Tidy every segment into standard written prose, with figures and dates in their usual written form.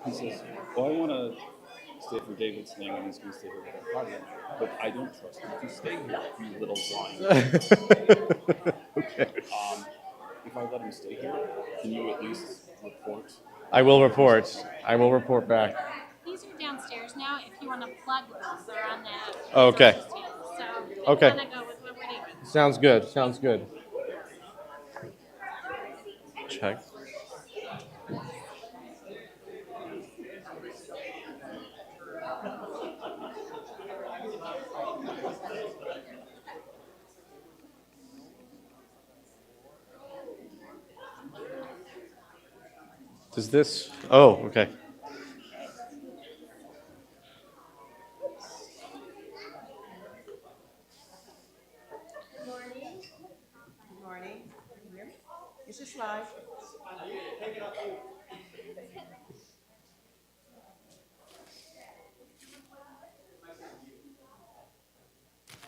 he says, "Oh, I want to stay for David's thing, and he's going to stay here with our party, but I don't trust you to stay here, you little blind." Okay. If I let him stay here, can you at least report? I will report. I will report back. These are downstairs now. If you want to plug them, they're on that. Okay. So Okay. kind of go with what we're doing. Sounds good. Sounds good. Check. Does this? Oh, okay. Good morning. Good morning. Can you hear me? Is this live?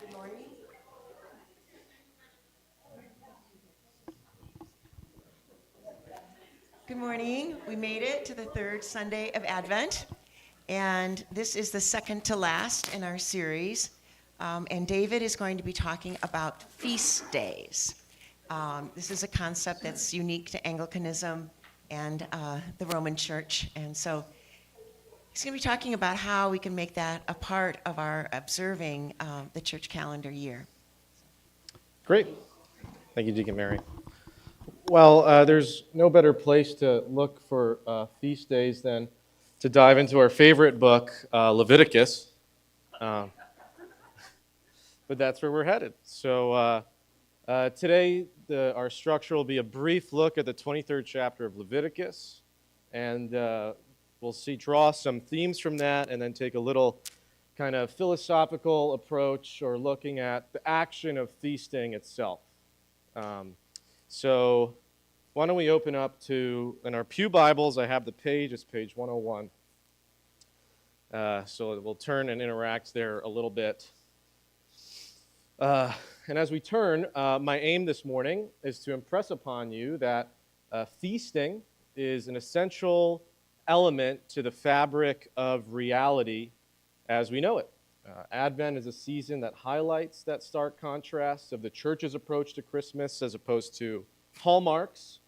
Good morning. Good morning. We made it to the third Sunday of Advent, and this is the second to last in our series. And David is going to be talking about feast days. This is a concept that's unique to Anglicanism and the Roman Church, and so he's going to be talking about how we can make that a part of our observing the church calendar year. Great. Thank you, Deacon Mary. Well, there's no better place to look for feast days than to dive into our favorite book, Leviticus. But that's where we're headed. So today, our structure will be a brief look at the 23rd chapter of Leviticus, and we'll draw some themes from that, and then take a little kind of philosophical approach or looking at the action of feasting itself. So why don't we open up to, in our Pew Bibles, I have the page, it's page 101. So we'll turn and interact there a little bit. And as we turn, my aim this morning is to impress upon you that feasting is an essential element to the fabric of reality as we know it. Advent is a season that highlights that stark contrast of the church's approach to Christmas as opposed to hallmarks.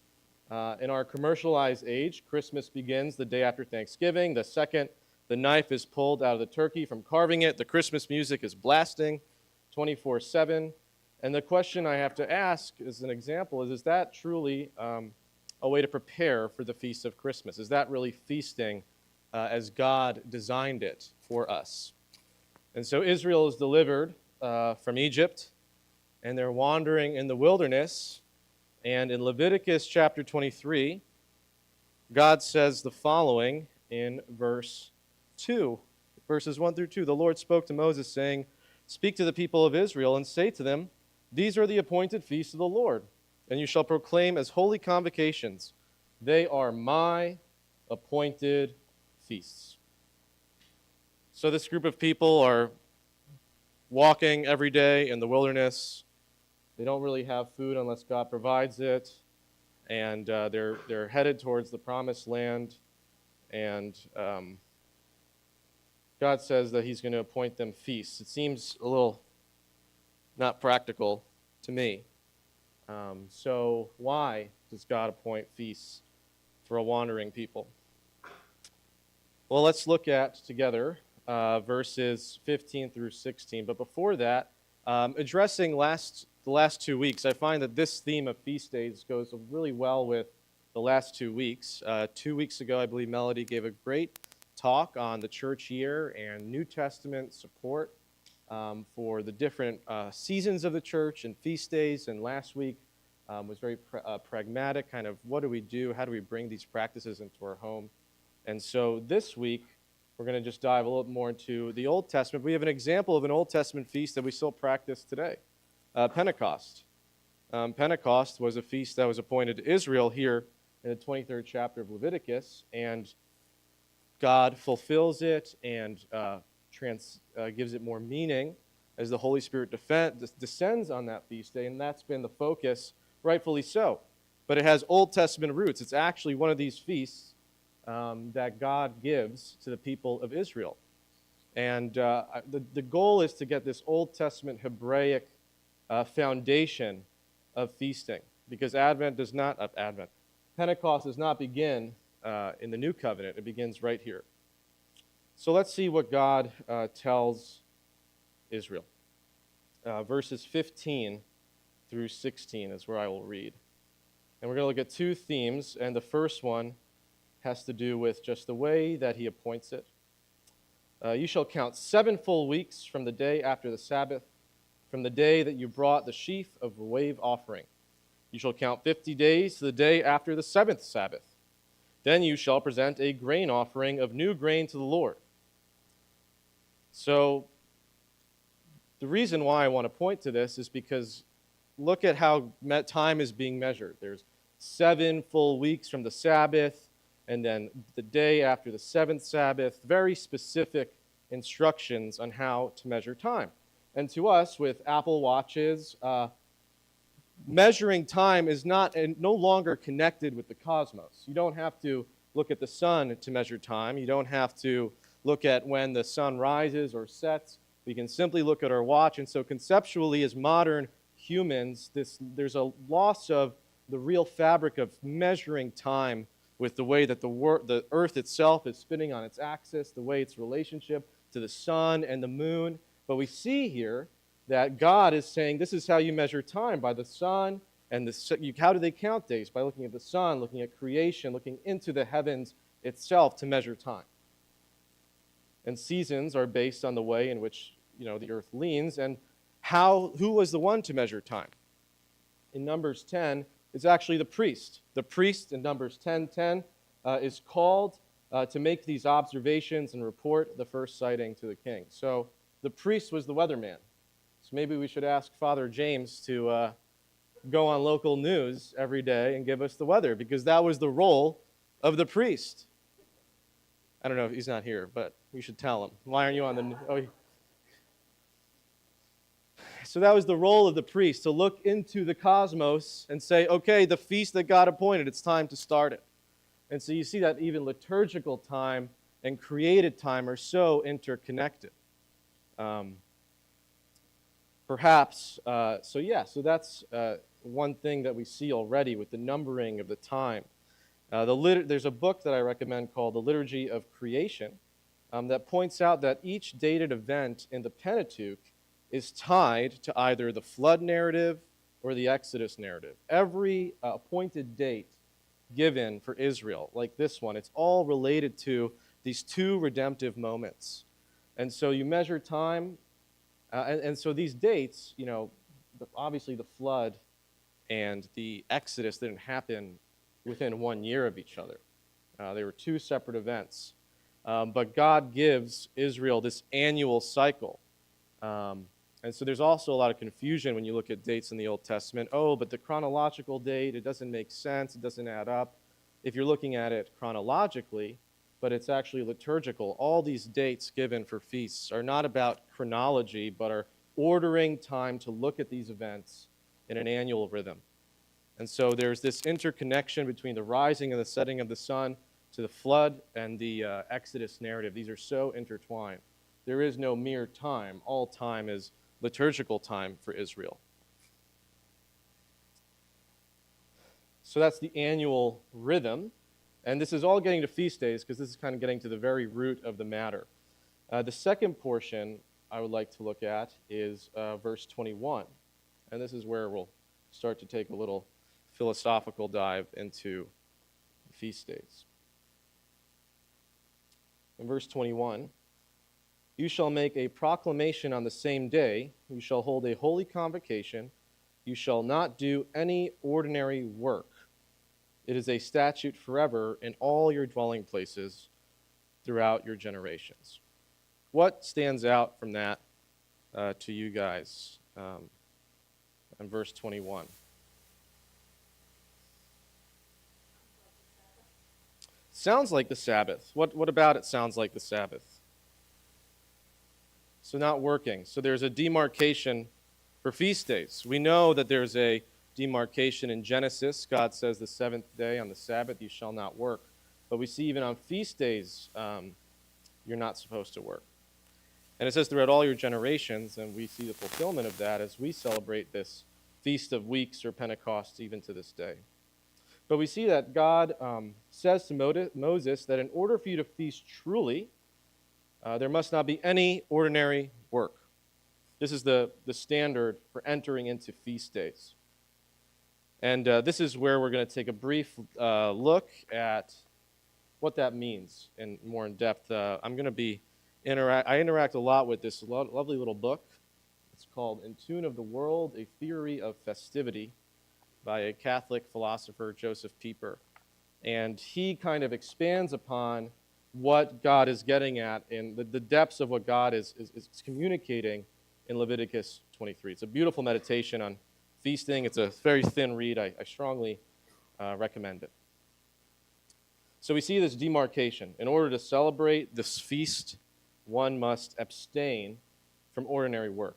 In our commercialized age, Christmas begins the day after Thanksgiving. The second the knife is pulled out of the turkey from carving it, the Christmas music is blasting 24/7. And the question I have to ask as an example is that truly a way to prepare for the feast of Christmas? Is that really feasting as God designed it for us? And so Israel is delivered from Egypt, and they're wandering in the wilderness. And in Leviticus chapter 23, God says the following in verse 2, verses 1 through 2. The Lord spoke to Moses, saying, "Speak to the people of Israel and say to them, these are the appointed feasts of the Lord, and you shall proclaim as holy convocations. They are my appointed feasts." So this group of people are walking every day in the wilderness. They don't really have food unless God provides it, and they're headed towards the promised land, and God says that he's going to appoint them feasts. It seems a little not practical to me. So why does God appoint feasts for a wandering people? Well, let's look at together verses 15 through 16. But before that, addressing the last 2 weeks, I find that this theme of feast days goes really well with the last 2 weeks. 2 weeks ago, I believe Melody gave a great talk on the church year and New Testament support for the different seasons of the church and feast days. And last week was very pragmatic, kind of what do we do? How do we bring these practices into our home? And so this week, we're going to just dive a little more into the Old Testament. We have an example of an Old Testament feast that we still practice today, Pentecost. Pentecost was a feast that was appointed to Israel here in the 23rd chapter of Leviticus, and God fulfills it and gives it more meaning as the Holy Spirit descends on that feast day, and that's been the focus, rightfully so. But it has Old Testament roots. It's actually one of these feasts that God gives to the people of Israel. And the goal is to get this Old Testament Hebraic foundation of feasting, because Pentecost does not begin in the New Covenant. It begins right here. So let's see what God tells Israel. Verses 15 through 16 is where I will read. And we're going to look at two themes, and the first one has to do with just the way that he appoints it. You shall count 7 full weeks from the day after the Sabbath, from the day that you brought the sheaf of wave offering. You shall count 50 days to the day after the 7th Sabbath. Then you shall present a grain offering of new grain to the Lord. So, the reason why I want to point to this is because look at how time is being measured. There's 7 full weeks from the Sabbath, and then the day after the 7th Sabbath, very specific instructions on how to measure time. And to us, with Apple Watches, measuring time is no longer connected with the cosmos. You don't have to look at the sun to measure time. You don't have to look at when the sun rises or sets. We can simply look at our watch. And so conceptually, as modern humans, there's a loss of the real fabric of measuring time with the way that the earth itself is spinning on its axis, the way its relationship to the sun and the moon. But we see here that God is saying this is how you measure time, by the sun. And how do they count days? By looking at the sun, looking at creation, looking into the heavens itself to measure time. And seasons are based on the way in which the earth leans, and who was the one to measure time? In Numbers 10, it's actually the priest. The priest in Numbers 10:10 is called to make these observations and report the first sighting to the king. So the priest was the weatherman. So maybe we should ask Father James to go on local news every day and give us the weather, because that was the role of the priest. I don't know if he's not here, but we should tell him. Why aren't you on the news? So that was the role of the priest, to look into the cosmos and say, okay, the feast that God appointed, it's time to start it. And so you see that even liturgical time and created time are so interconnected. So that's one thing that we see already with the numbering of the time. There's a book that I recommend called The Liturgy of Creation that points out that each dated event in the Pentateuch is tied to either the flood narrative or the Exodus narrative. Every appointed date given for Israel, like this one, it's all related to these two redemptive moments. And so you measure time, and so these dates, obviously the flood and the Exodus didn't happen within 1 year of each other. They were two separate events. But God gives Israel this annual cycle. And so there's also a lot of confusion when you look at dates in the Old Testament. Oh, but the chronological date, it doesn't make sense, it doesn't add up. If you're looking at it chronologically, but it's actually liturgical, all these dates given for feasts are not about chronology, but are ordering time to look at these events in an annual rhythm. And so there's this interconnection between the rising and the setting of the sun to the flood and the Exodus narrative. These are so intertwined. There is no mere time. All time is liturgical time for Israel. So that's the annual rhythm. And this is all getting to feast days, because this is kind of getting to the very root of the matter. The second portion I would like to look at is verse 21. And this is where we'll start to take a little philosophical dive into feast days. In verse 21, you shall make a proclamation on the same day. You shall hold a holy convocation. You shall not do any ordinary work. It is a statute forever in all your dwelling places throughout your generations. What stands out from that to you guys in verse 21? Sounds like the Sabbath. What about it sounds like the Sabbath? So not working. So there's a demarcation for feast days. We know that there's a demarcation in Genesis. God says the seventh day on the Sabbath you shall not work. But we see even on feast days, you're not supposed to work. And it says throughout all your generations, and we see the fulfillment of that as we celebrate this Feast of Weeks or Pentecost even to this day. But we see that God says to Moses that in order for you to feast truly, there must not be any ordinary work. This is the standard for entering into feast days. And this is where we're going to take a brief look at what that means in more in depth. I'm going to be I interact a lot with this lovely little book. It's called In Tune of the World, A Theory of Festivity by a Catholic philosopher, Joseph Pieper. And he kind of expands upon what God is getting at in the depths of what God is communicating in Leviticus 23. It's a beautiful meditation on feasting. It's a very thin read. I strongly recommend it. So we see this demarcation. In order to celebrate this feast, one must abstain from ordinary work.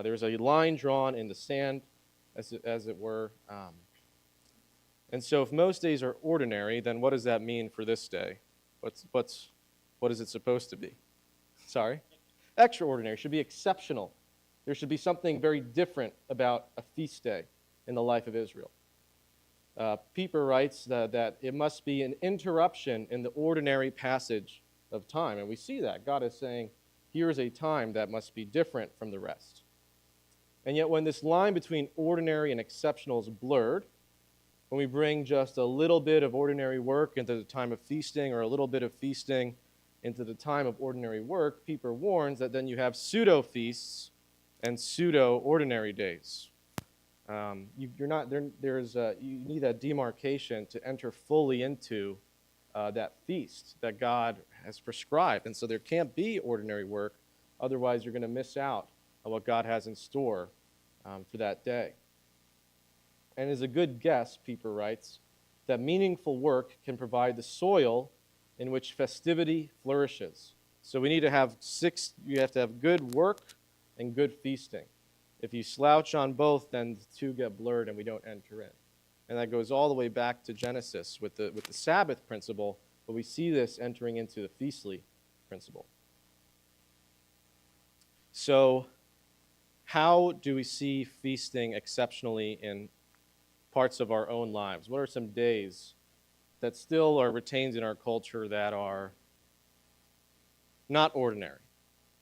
There's a line drawn in the sand, as it were. And so if most days are ordinary, then what does that mean for this day? What is it supposed to be? Sorry? Extraordinary. It should be exceptional. There should be something very different about a feast day in the life of Israel. Pieper writes that it must be an interruption in the ordinary passage of time. And we see that. God is saying, here is a time that must be different from the rest. And yet when this line between ordinary and exceptional is blurred, when we bring just a little bit of ordinary work into the time of feasting or a little bit of feasting into the time of ordinary work, Pieper warns that then you have pseudo-feasts and pseudo-ordinary days. You need that demarcation to enter fully into that feast that God has prescribed. And so there can't be ordinary work, otherwise you're going to miss out on what God has in store for that day. And as a good guess, Pieper writes, that meaningful work can provide the soil in which festivity flourishes. So we need to have you have to have good work and good feasting. If you slouch on both, then the two get blurred and we don't enter in. And that goes all the way back to Genesis with the Sabbath principle, but we see this entering into the feastly principle. So how do we see feasting exceptionally in parts of our own lives? What are some days that still are retained in our culture that are not ordinary?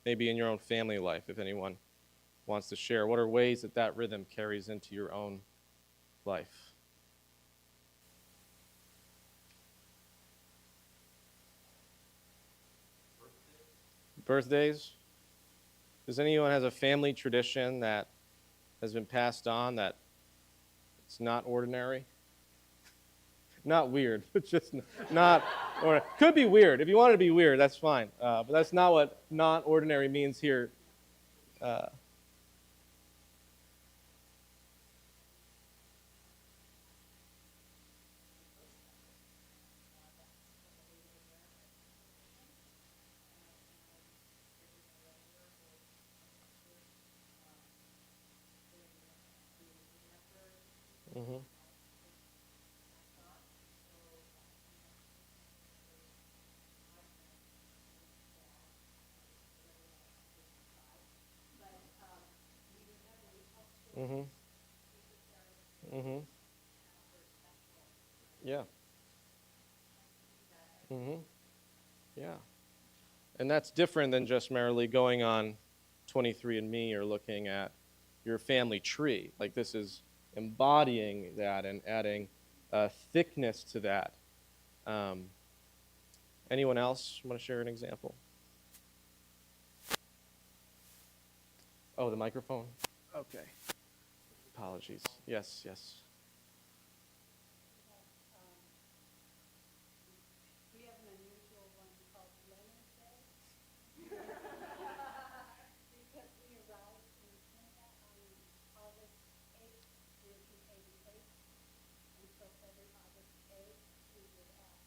Maybe in your own family life, if anyone wants to share. What are ways that rhythm carries into your own life? Birthdays? Does anyone has a family tradition that has been passed on that it's not ordinary? Not weird, but just not ordinary. Could be weird. If you want it to be weird, that's fine. But that's not what not ordinary means here. Mm-hmm. Mm-hmm. Mm-hmm. Yeah. Mm-hmm. Yeah. And that's different than just merely going on 23andMe or looking at your family tree. Like this is embodying that and adding thickness to that. Anyone else want to share an example? Oh, the microphone? Okay. Apologies. Yes. We have an unusual one called Leonard Day. Because we arrived in Canada on August 8th, 1988. And so every August 8th, we would have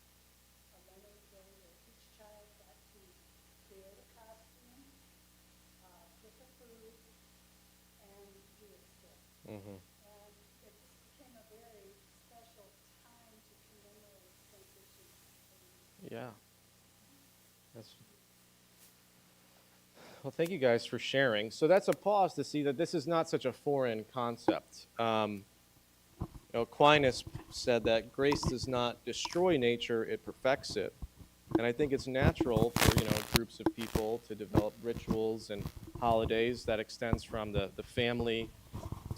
a Leonard Day where each child got to create a costume, pick a food, and do a skit. Mm-hmm. And it just became a very special time to commemorate St. Richard's Yeah. Well, thank you guys for sharing. So that's a pause to see that this is not such a foreign concept. Aquinas said that grace does not destroy nature, it perfects it. And I think it's natural for, groups of people to develop rituals and holidays that extends from the family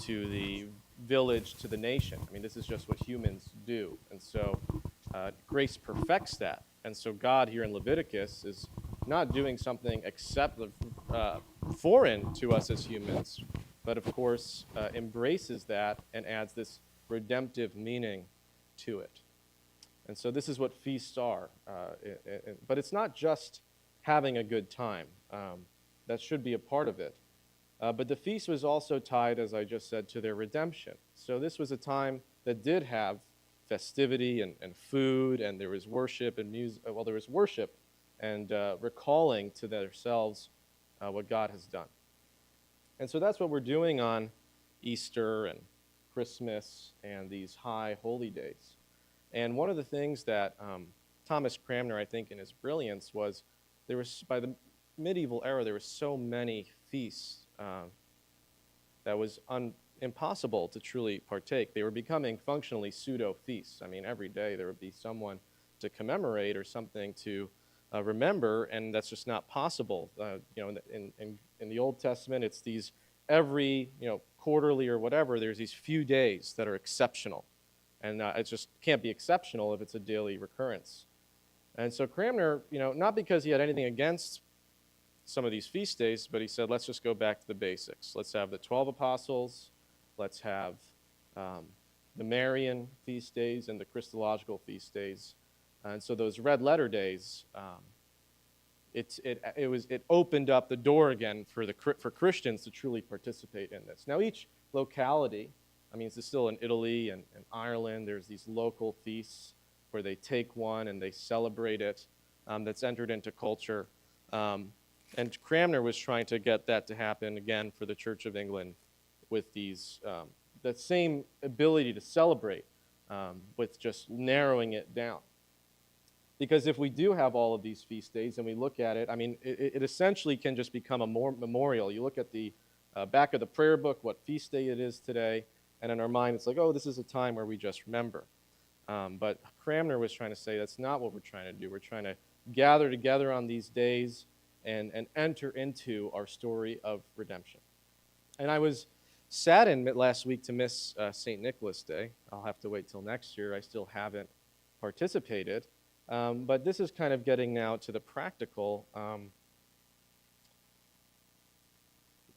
to the village to the nation. I mean, this is just what humans do. And so grace perfects that. And so God here in Leviticus is not doing something except foreign to us as humans, but of course embraces that and adds this redemptive meaning to it. And so this is what feasts are. But it's not just having a good time. That should be a part of it. But the feast was also tied, as I just said, to their redemption. So this was a time that did have festivity and food, and there was worship and music. Well, there was worship and recalling to themselves what God has done. And so that's what we're doing on Easter and Christmas and these high holy days. And one of the things that Thomas Cranmer, I think, in his brilliance was there was, by the medieval era, there were so many feasts that was impossible to truly partake. They were becoming functionally pseudo-feasts. I mean, every day there would be someone to commemorate or something to remember, and that's just not possible. In the Old Testament, it's these every quarterly or whatever. There's these few days that are exceptional, and it just can't be exceptional if it's a daily recurrence. And so Cranmer, not because he had anything against some of these feast days, but he said, let's just go back to the basics. Let's have the 12 apostles. Let's have the Marian feast days and the Christological feast days. And so those red letter days, it opened up the door again for Christians to truly participate in this. Now each locality, I mean, this is still in Italy and Ireland, there's these local feasts where they take one and they celebrate it, that's entered into culture. And Cranmer was trying to get that to happen again for the Church of England with these, that same ability to celebrate with just narrowing it down. Because if we do have all of these feast days and we look at it, I mean, it essentially can just become a memorial. You look at the back of the prayer book, what feast day it is today, and in our mind it's like, oh, this is a time where we just remember. But Cranmer was trying to say that's not what we're trying to do. We're trying to gather together on these days and enter into our story of redemption. And I was saddened last week to miss St. Nicholas Day. I'll have to wait till next year. I still haven't participated. But this is kind of getting now to the practical.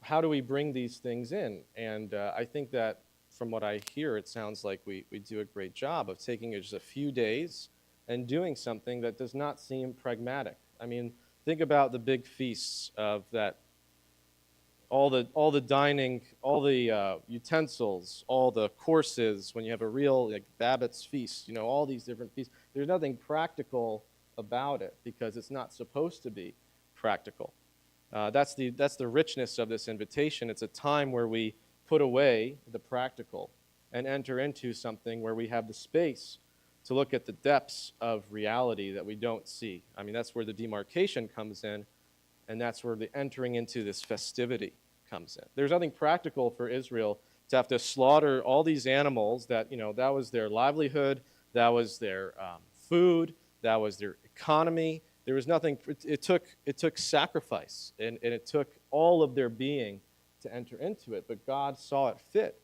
How do we bring these things in? And I think that from what I hear, it sounds like we do a great job of taking just a few days and doing something that does not seem pragmatic. I mean, think about the big feasts of that, all the dining, all the utensils, all the courses, when you have a real, like Babbitt's feast, all these different feasts. There's nothing practical about it because it's not supposed to be practical. That's the richness of this invitation. It's a time where we put away the practical and enter into something where we have the space to look at the depths of reality that we don't see. I mean, that's where the demarcation comes in, and that's where the entering into this festivity comes in. There's nothing practical for Israel to have to slaughter all these animals that, that was their livelihood, that was their food, that was their economy. There was nothing, it took sacrifice, and it took all of their being to enter into it, but God saw it fit.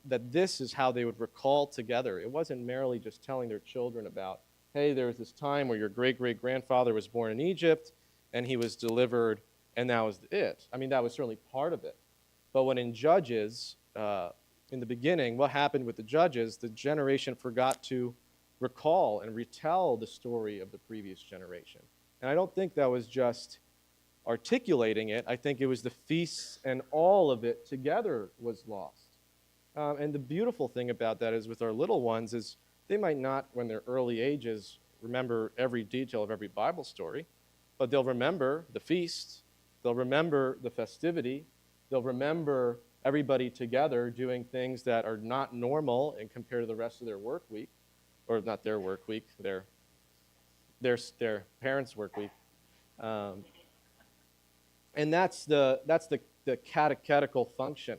That this is how they would recall together. It wasn't merely just telling their children about, hey, there was this time where your great-great-grandfather was born in Egypt, and he was delivered, and that was it. I mean, that was certainly part of it. But when in Judges, in the beginning, what happened with the Judges, the generation forgot to recall and retell the story of the previous generation. And I don't think that was just articulating it. I think it was the feasts and all of it together was lost. And the beautiful thing about that is with our little ones is they might not, when they're early ages, remember every detail of every Bible story, but they'll remember the feast, they'll remember the festivity, they'll remember everybody together doing things that are not normal and compared to the rest of their work week, or not their work week, their their parents' work week. And that's the catechetical function.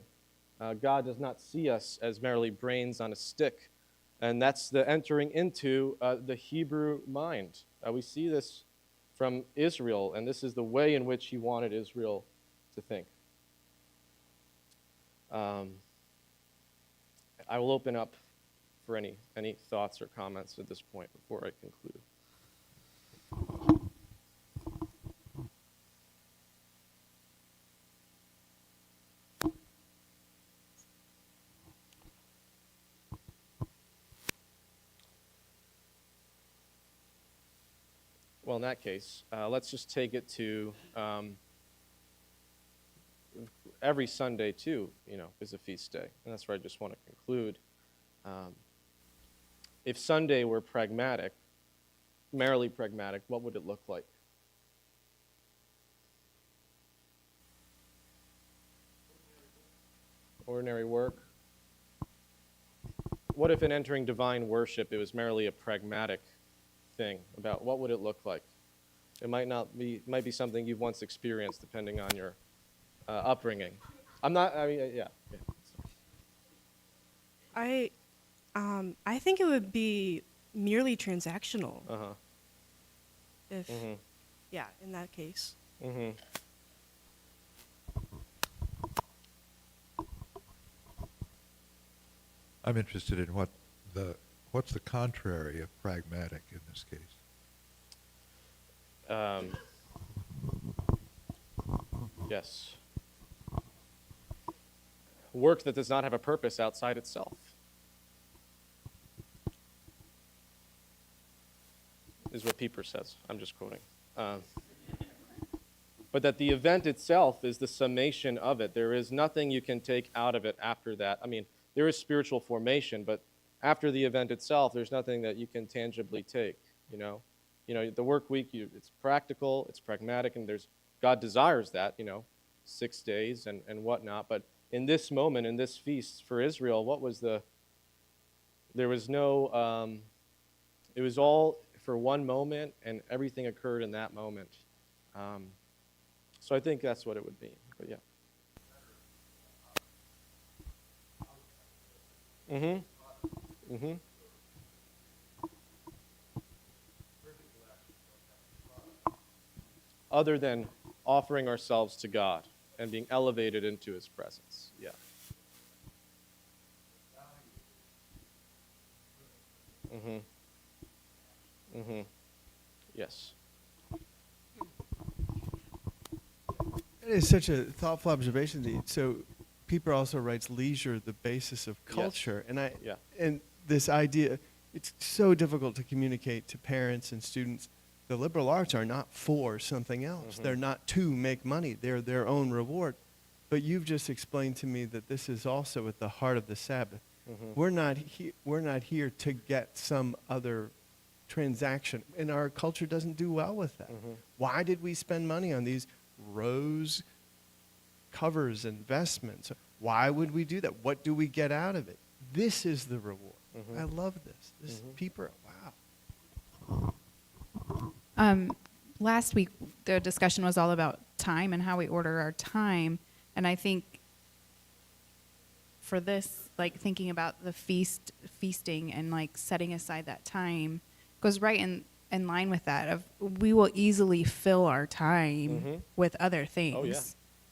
God does not see us as merely brains on a stick. And that's the entering into the Hebrew mind. We see this from Israel, and this is the way in which he wanted Israel to think. I will open up for any thoughts or comments at this point before I conclude. Well, in that case, let's just take it to every Sunday, too, is a feast day. And that's where I just want to conclude. If Sunday were pragmatic, merely pragmatic, what would it look like? Ordinary work. What if in entering divine worship it was merely a pragmatic thing about what would it look like? It might be something you've once experienced depending on your upbringing. Yeah. I think it would be merely transactional. Uh-huh. If, Mhm. yeah, in that case. Mm-hmm. I'm interested in what's the contrary of pragmatic in this case? Yes. Work that does not have a purpose outside itself is what Pieper says. I'm just quoting. But that the event itself is the summation of it. There is nothing you can take out of it after that. I mean, there is spiritual formation, but after the event itself, there's nothing that you can tangibly take, the work week, it's practical, it's pragmatic, and God desires that, 6 days and whatnot. But in this moment, in this feast for Israel, there was no, it was all for one moment, and everything occurred in that moment. So I think that's what it would be, but yeah. Mm-hmm. Mm-hmm. Other than offering ourselves to God and being elevated into his presence. Yeah. Mm-hmm. Mm-hmm. Yes. It is such a thoughtful observation. So Pieper also writes leisure, the basis of culture. Yes. And this idea, it's so difficult to communicate to parents and students. The liberal arts are not for something else. Mm-hmm. They're not to make money. They're their own reward. But you've just explained to me that this is also at the heart of the Sabbath. Mm-hmm. We're not here to get some other transaction. And our culture doesn't do well with that. Mm-hmm. Why did we spend money on these rose covers, investments? Why would we do that? What do we get out of it? This is the reward. Mm-hmm. I love this. This Mm-hmm. Pieper, wow. Last week, the discussion was all about time and how we order our time. And I think for this, like thinking about the feasting and like setting aside that time goes right in line with that of we will easily fill our time Mm-hmm. with other things. Oh, yeah.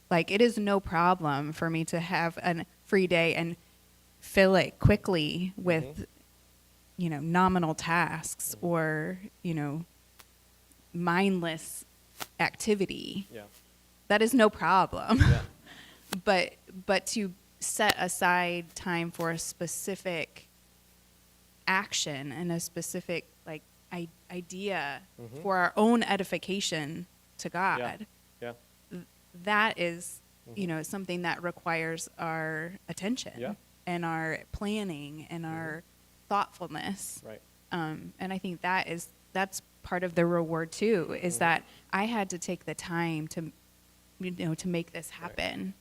Like it is no problem for me to have a free day and fill it quickly with, nominal tasks or, mindless activity. Yeah. That is no problem. Yeah. But to set aside time for a specific action and a specific idea Mm-hmm. for our own edification to God, Yeah. that is, Mhm. something that requires our attention Yeah. and our planning and our thoughtfulness. Right. And I think that's part of the reward too, is that I had to take the time to, to make this happen.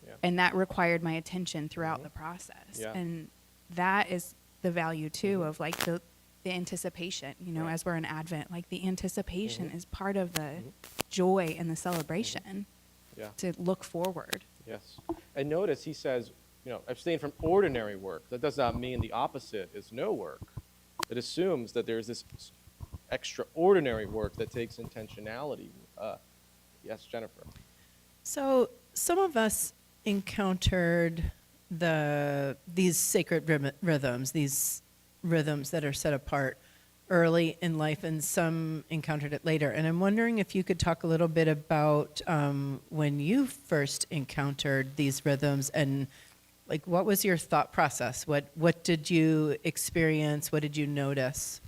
Yeah. And that required my attention throughout the process. Yeah. And that is the value too of like the the anticipation, Right. as we're in Advent, like the anticipation is part of the joy and the celebration Yeah. to look forward. Yes. And notice he says, abstain from ordinary work. That does not mean the opposite is no work. It assumes that there's this extraordinary work that takes intentionality. Yes, Jennifer. So some of us encountered these sacred rhythms, these rhythms that are set apart early in life, and some encountered it later. And I'm wondering if you could talk a little bit about when you first encountered these rhythms, and like what was your thought process? What did you experience? What did you notice?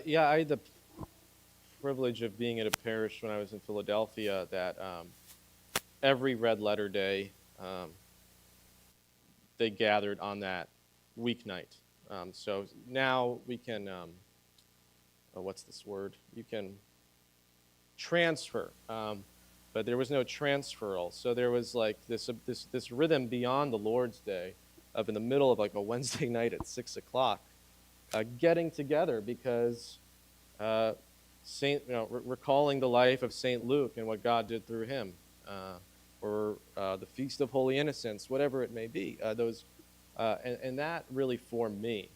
Yeah, I had the privilege of being at a parish when I was in Philadelphia that every red letter day they gathered on that weeknight. So now we can, what's this word? You can transfer, but there was no transferal. So there was like this rhythm beyond the Lord's Day of in the middle of like a Wednesday night at 6 o'clock, getting together because recalling the life of Saint Luke and what God did through him, or the Feast of Holy Innocents, whatever it may be. And that really formed me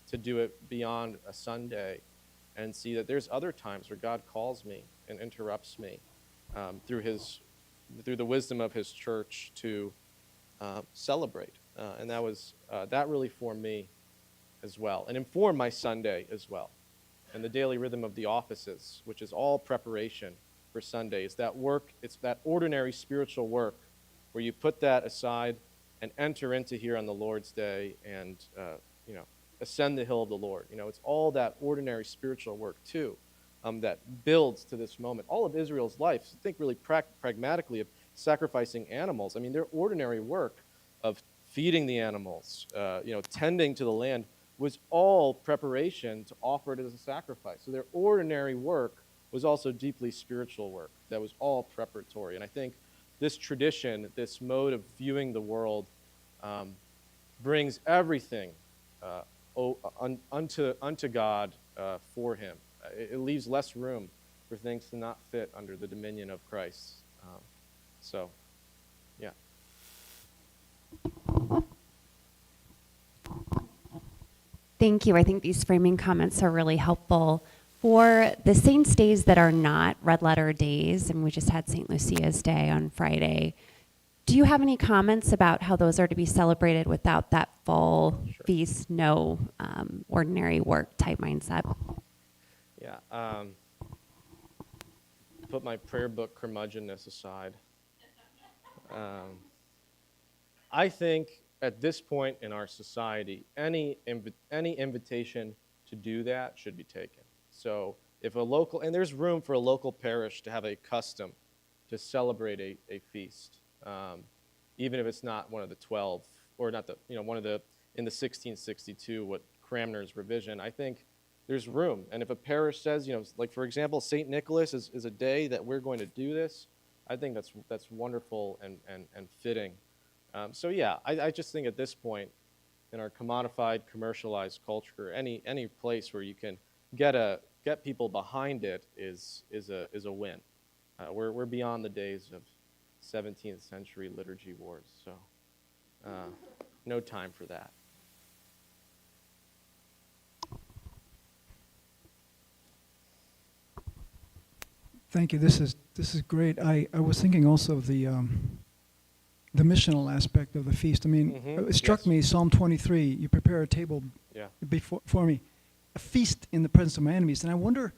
to do it beyond a Sunday and see that there's other times where God calls me and interrupts me through the wisdom of his church to celebrate. And that really formed me as well and informed my Sunday as well. And the daily rhythm of the offices, which is all preparation for Sunday, is that work, it's that ordinary spiritual work where you put that aside and enter into here on the Lord's Day and, ascend the hill of the Lord. It's all that ordinary spiritual work too that builds to this moment. All of Israel's life, think really pragmatically of sacrificing animals. I mean, their ordinary work of feeding the animals, tending to the land was all preparation to offer it as a sacrifice. So their ordinary work was also deeply spiritual work that was all preparatory. And I think this tradition, this mode of viewing the world, brings everything unto God for him. It leaves less room for things to not fit under the dominion of Christ. Yeah. Thank you. I think these framing comments are really helpful. For the saints' days that are not red letter days, and we just had St. Lucia's Day on Friday, do you have any comments about how those are to be celebrated without that full feast, no ordinary work type mindset? Yeah. Put my prayer book curmudgeonness aside. I think at this point in our society, any invitation to do that should be taken. So if and there's room for a local parish to have a custom to celebrate a feast, even if it's not one of the 12, or not one of the, in the 1662, what Cranmer's revision, I think there's room. And if a parish says, like for example, St. Nicholas is a day that we're going to do this, I think that's wonderful and fitting. So yeah, I just think at this point in our commodified, commercialized culture, any place where you can get people behind it is a win. We're beyond the days of 17th century liturgy wars, so no time for that. Thank you. This is great. I was thinking also of the missional aspect of the feast. I mean, it struck me, Psalm 23, you prepare a table for me, a feast in the presence of my enemies. And I wonder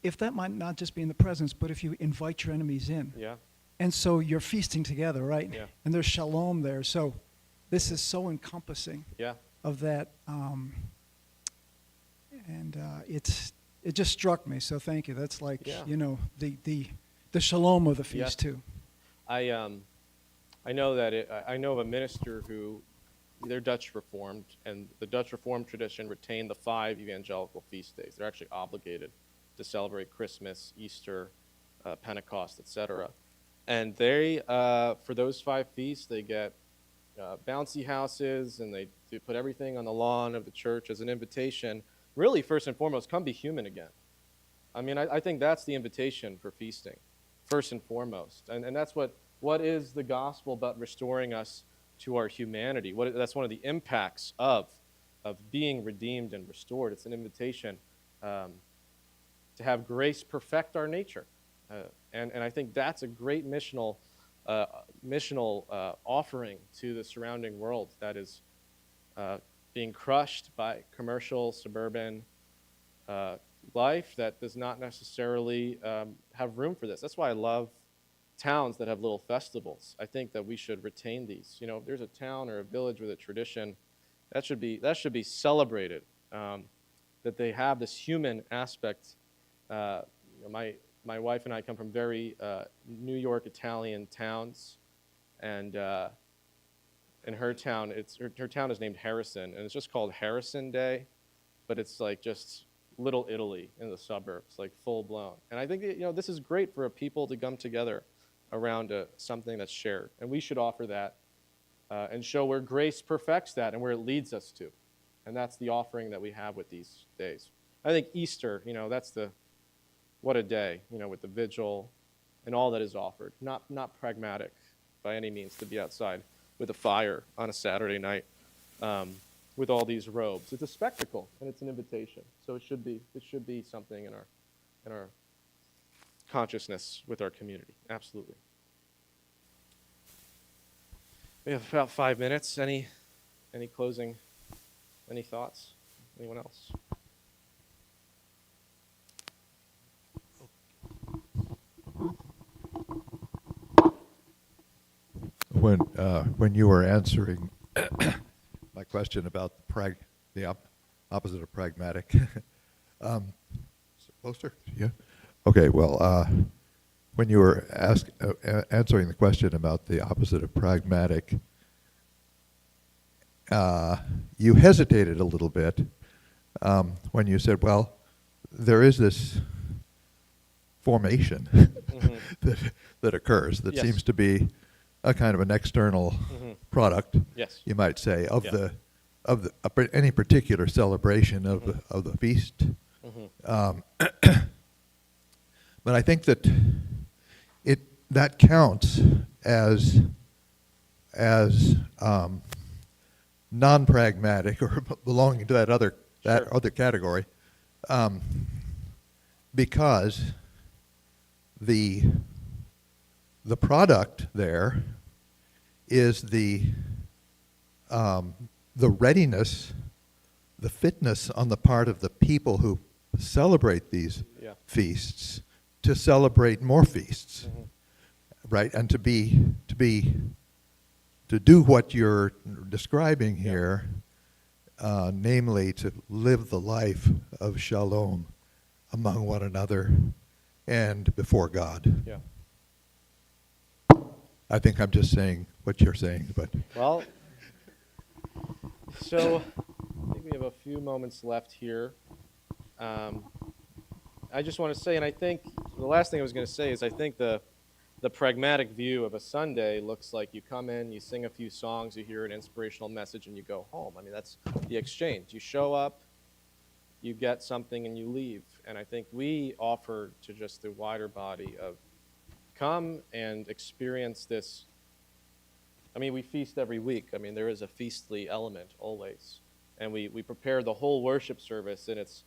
if that might not just be in the presence, but if you invite your enemies in. Yeah. And so you're feasting together, right? Yeah. And there's shalom there. So this is so encompassing of that. It just struck me. So thank you. That's like, the shalom of the feast too. I know that I know of a minister who, they're Dutch Reformed, and the Dutch Reformed tradition retained the 5 evangelical feast days. They're actually obligated to celebrate Christmas, Easter, Pentecost, etc. And they, for those 5 feasts, they get bouncy houses, and they put everything on the lawn of the church as an invitation. Really, first and foremost, come be human again. I mean, I think that's the invitation for feasting, first and foremost. And that's what is the gospel but restoring us to our humanity. That's one of the impacts of being redeemed and restored. It's an invitation to have grace perfect our nature. And I think that's a great missional offering to the surrounding world that is being crushed by commercial, suburban life that does not necessarily have room for this. That's why I love towns that have little festivals. I think that we should retain these. You know, if there's a town or a village with a tradition, that should be celebrated. That they have this human aspect. My wife and I come from very New York Italian towns, and in her town, her town is named Harrison, and it's just called Harrison Day, but it's like just Little Italy in the suburbs, like full blown. And I think this is great for a people to come together around something that's shared, and we should offer that and show where grace perfects that and where it leads us to, and that's the offering that we have with these days. I think Easter, what a day, with the vigil and all that is offered. Not pragmatic by any means to be outside with a fire on a Saturday night with all these robes. It's a spectacle and it's an invitation. So it should be something in our consciousness with our community. Absolutely. We have about 5 minutes. Any closing, any thoughts? Anyone else? When you were answering my question about the opposite of pragmatic, closer, yeah. Okay, well, when you were answering the question about the opposite of pragmatic, you hesitated a little bit when you said, "Well, there is this formation that occurs that Yes. seems to be a kind of an external product, Yes. you might say, of any particular celebration of the feast." But I think that that counts as non-pragmatic or belonging to that other category, because the product there is the readiness, the fitness on the part of the people who celebrate these feasts to celebrate more feasts, right? And to do what you're describing here, namely to live the life of shalom among one another and before God. Yeah. I think I'm just saying what you're saying, but Well, so I think we have a few moments left here. I just want to say, and I think the last thing I was going to say is I think the pragmatic view of a Sunday looks like you come in, you sing a few songs, you hear an inspirational message, and you go home. I mean, that's the exchange. You show up, you get something, and you leave. And I think we offer to just the wider body of come and experience this. I mean, we feast every week. I mean, there is a feastly element always. And we prepare the whole worship service in its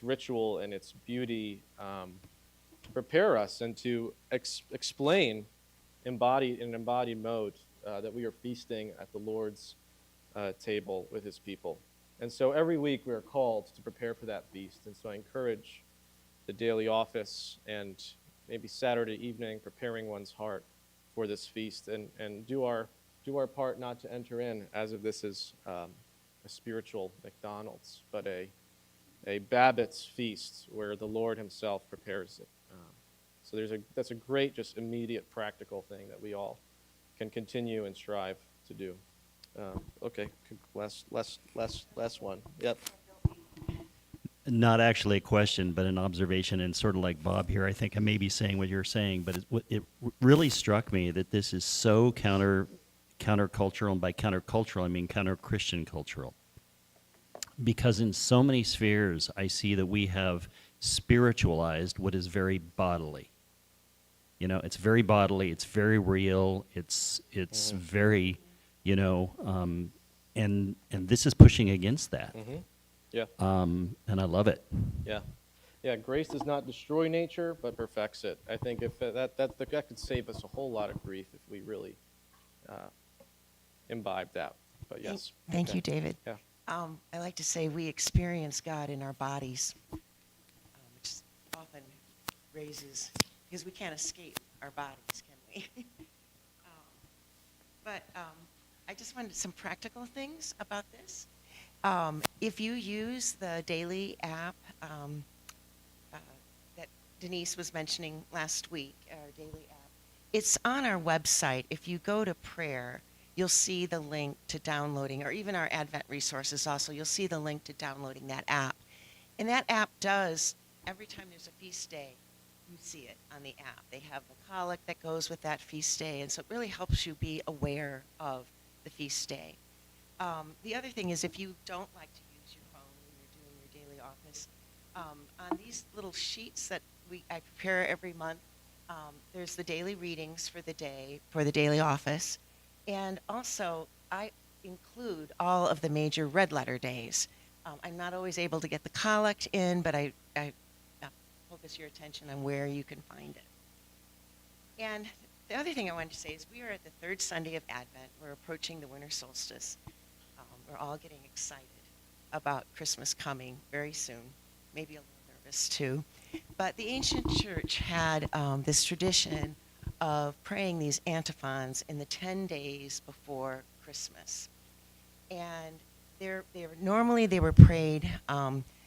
ritual and its beauty to prepare us and to explain in embodied mode that we are feasting at the Lord's table with his people. And so every week we are called to prepare for that feast. And so I encourage the daily office and maybe Saturday evening preparing one's heart for this feast and do our part not to enter in as if this is a spiritual McDonald's, but a Babbitt's feast where the Lord himself prepares it. So that's a great, just immediate practical thing that we all can continue and strive to do. Okay, last one. Yep. Not actually a question, but an observation, and sort of like Bob here, I think I may be saying what you're saying, but it really struck me that this is so countercultural, and by countercultural, I mean counter-Christian cultural. Because in so many spheres, I see that we have spiritualized what is very bodily. You know, it's very bodily, it's very real, it's very, you know, and this is pushing against that. Yeah. And I love it. Yeah. Yeah, grace does not destroy nature, but perfects it. I think if that could save us a whole lot of grief if we really imbibe that. But yes. Thank Okay. you, David. Yeah. I like to say we experience God in our bodies, which often raises, because we can't escape our bodies, can we? But I just wanted some practical things about this. If you use the daily app that Denise was mentioning last week, our daily app, it's on our website. If you go to prayer, you'll see the link to downloading, or even our Advent resources also, you'll see the link to downloading that app. And that app does, every time there's a feast day, you see it on the app. They have the collect that goes with that feast day, and so it really helps you be aware of the feast day. The other thing is, if you don't like to use your phone when you're doing your daily office, on these little sheets that I prepare every month, there's the daily readings for the day, for the daily office, and also I include all of the major red letter days. I'm not always able to get the collect in, but I focus your attention on where you can find it. And the other thing I wanted to say is we are at the third Sunday of Advent. We're approaching the winter solstice. We're all getting excited about Christmas coming very soon, maybe a little nervous too. But the ancient church had this tradition of praying these antiphons in the 10 days before Christmas. And normally they were prayed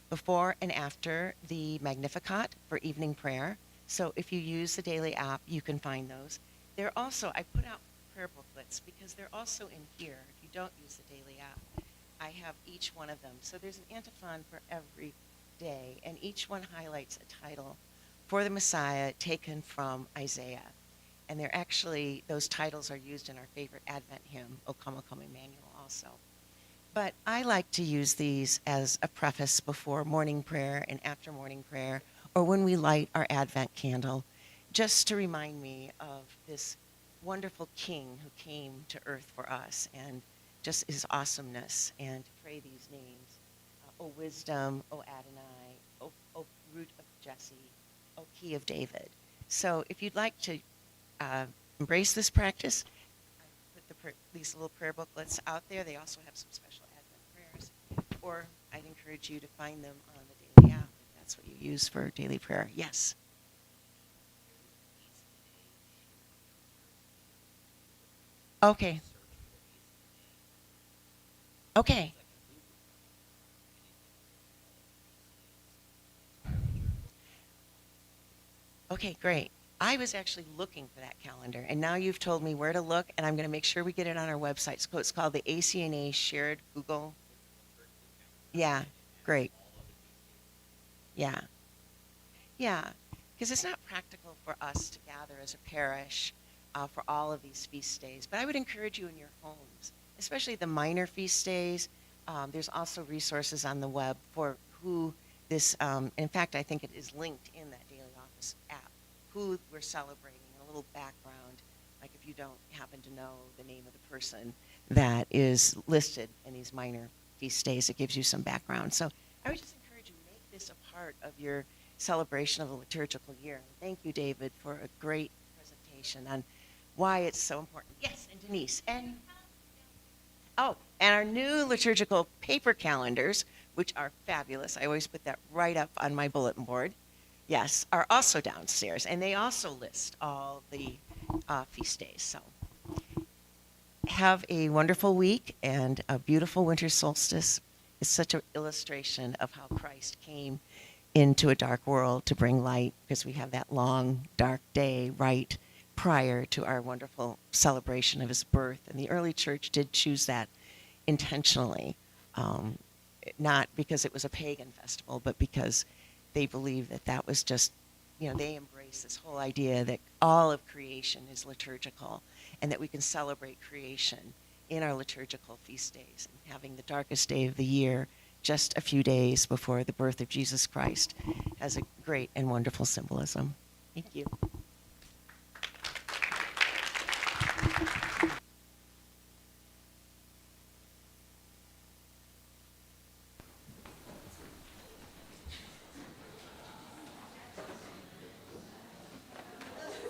before and after the Magnificat for evening prayer. So if you use the daily app, you can find those. They're also, I put out prayer booklets because they're also in here. If you don't use the daily app, I have each one of them. So there's an antiphon for every day, and each one highlights a title for the Messiah taken from Isaiah. And they're actually, those titles are used in our favorite Advent hymn, O Come, Emmanuel, also. But I like to use these as a preface before morning prayer and after morning prayer, or when we light our Advent candle, just to remind me of this wonderful King who came to earth for us, and just his awesomeness, and to pray these names. O wisdom, O Adonai, O root of Jesse, O key of David. So if you'd like to embrace this practice, I put these little prayer booklets out there. They also have some special Advent prayers. Or I'd encourage you to find them on the daily app if that's what you use for daily prayer. Yes? Okay. Okay. Okay, great. I was actually looking for that calendar, and now you've told me where to look, and I'm going to make sure we get it on our website. So it's called the ACNA Shared Google. Yeah, great. Yeah. Yeah, because it's not practical for us to gather as a parish for all of these feast days. But I would encourage you in your homes, especially the minor feast days. There's also resources on the web for who this, in fact, I think it is linked in that Daily Office app, who we're celebrating, and a little background, like if you don't happen to know the name of the person that is listed in these minor feast days, it gives you some background. So I would just encourage you, make this a part of your celebration of the liturgical year. Thank you, David, for a great presentation on why it's so important. Yes, and Denise. And our new liturgical paper calendars, which are fabulous. I always put that right up on my bulletin board. Yes, are also downstairs, and they also list all the feast days. So have a wonderful week and a beautiful winter solstice. It's such an illustration of how Christ came into a dark world to bring light, because we have that long, dark day right prior to our wonderful celebration of his birth. And the early church did choose that intentionally, not because it was a pagan festival, but because they believed that that was just, they embraced embrace this whole idea that all of creation is liturgical and that we can celebrate creation in our liturgical feast days. And having the darkest day of the year just a few days before the birth of Jesus Christ has a great and wonderful symbolism. Thank you.